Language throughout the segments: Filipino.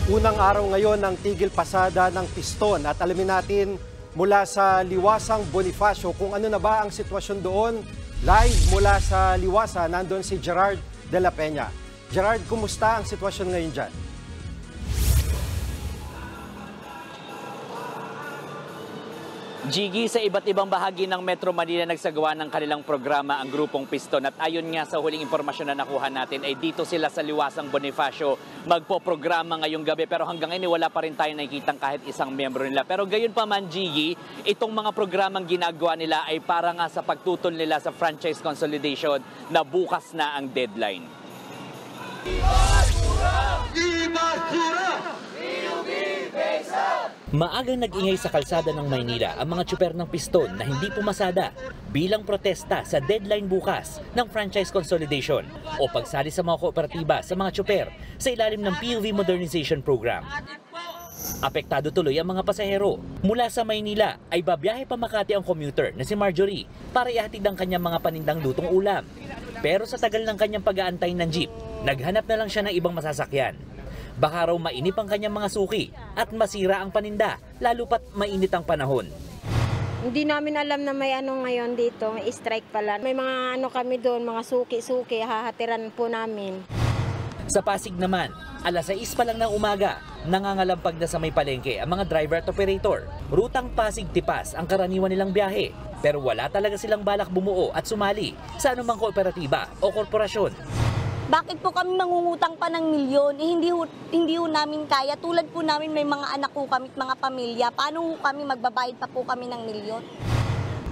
Unang araw ngayon ng tigil pasada ng piston at alamin natin mula sa Liwasang Bonifacio kung ano na ba ang sitwasyon doon. Live mula sa Liwasa, nandun si Gerard de la Peña. Gerard, kumusta ang sitwasyon ngayon dyan? Jiggy, sa iba't ibang bahagi ng Metro Manila nagsagawa ng kanilang programa ang grupong Piston at ayon nga sa huling impormasyon na nakuha natin ay dito sila sa Liwasang Bonifacio magpo-programa ngayong gabi pero hanggang ngayon wala pa rin tayo nakikitang kahit isang miyembro nila. Pero gayon pa man, Jiggy, itong mga programang ginagawa nila ay para nga sa pagtutol nila sa franchise consolidation na bukas na ang deadline. Maagang nag-ingay sa kalsada ng Maynila ang mga tsuper ng Piston na hindi pumasada bilang protesta sa deadline bukas ng franchise consolidation o pagsali sa mga kooperatiba sa mga tsuper sa ilalim ng PUV Modernization Program. Apektado tuloy ang mga pasahero. Mula sa Maynila ay babiyahe pa Makati ang commuter na si Marjorie para ihatid ang kanyang mga panindang lutong ulam. Pero sa tagal ng kanyang pag-aantay ng jeep, naghanap na lang siya ng ibang masasakyan. Baka raw mainip ang kanyang mga suki at masira ang paninda, lalo pat mainit ang panahon. Hindi namin alam na may ano ngayon dito, may strike pala. May mga ano kami doon, mga suki-suki, hahatiran po namin. Sa Pasig naman, alas 6 pa lang ng umaga, nangangalampag na sa may palengke ang mga driver at operator. Rutang Pasig-Tipas ang karaniwan nilang biyahe, pero wala talaga silang balak bumuo at sumali sa anumang kooperatiba o korporasyon. Bakit po kami mangungutang pa ng milyon? Hindi ho namin kaya. Tulad po namin may mga anak po kami at mga pamilya. Paano ho kami magbabayad pa po kami ng milyon?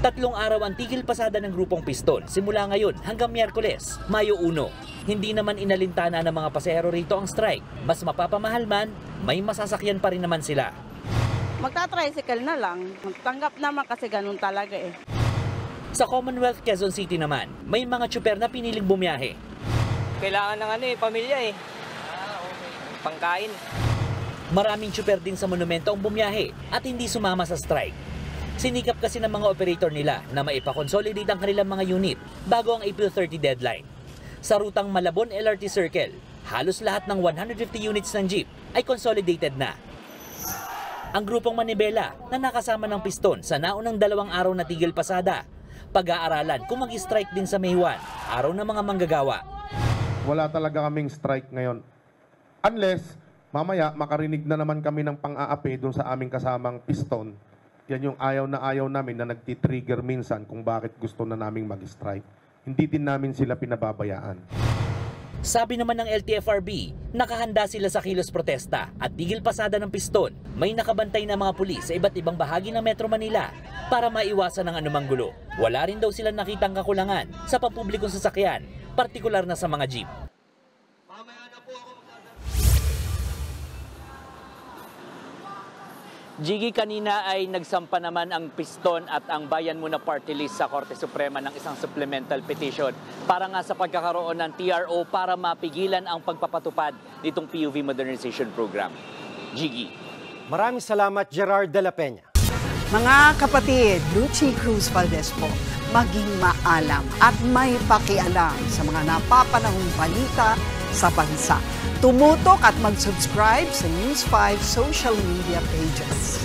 3 araw ang tigil pasada ng grupong Piston simula ngayon hanggang Miyerkules, Mayo 1. Hindi naman inalintana ng mga pasahero rito ang strike. Mas mapapamahal man, may masasakyan pa rin naman sila. Magta-tricycle na lang. Tanggap naman kasi ganun talaga eh. Sa Commonwealth, Quezon City naman, may mga tsuper na piniling bumiyahe. Kailangan ng pamilya eh. Pangkain. Maraming tsuper din sa monumento ang bumiyahe at hindi sumama sa strike. Sinikap kasi ng mga operator nila na maipakonsolidate ang kanilang mga unit bago ang April 30 deadline. Sa rutang Malabon LRT Circle, halos lahat ng 150 units ng jeep ay consolidated na. Ang grupong Manibela na nakasama ng Piston sa naunang 2 araw na tigil pasada, pag-aaralan kung mag-strike din sa May 1, araw ng mga manggagawa. Wala talaga kaming strike ngayon. Unless, mamaya makarinig na naman kami ng pang-aapi doon sa aming kasamang Piston. Yan yung ayaw na ayaw namin na nagtitrigger minsan kung bakit gusto na naming mag-strike. Hindi din namin sila pinababayaan. Sabi naman ng LTFRB, nakahanda sila sa kilos protesta at tigil pasada ng Piston. May nakabantay na mga pulis sa iba't ibang bahagi ng Metro Manila para maiwasan ang anumang gulo. Wala rin daw silang nakitang kakulangan sa pampublikong sasakyan, partikular na sa mga jeep. Jiggy, kanina ay nagsampa naman ang Piston at ang Bayan Muna Party List sa Korte Suprema ng isang supplemental petition para nga sa pagkakaroon ng TRO para mapigilan ang pagpapatupad nitong PUV Modernization Program. Jiggy. Maraming salamat, Gerard de la Peña. Mga kapatid, Lucy Cruz Valdez po, maging maalam at may pakialam sa mga napapanahong balita sa bansa. Tumutok at mag-subscribe sa News 5 social media pages.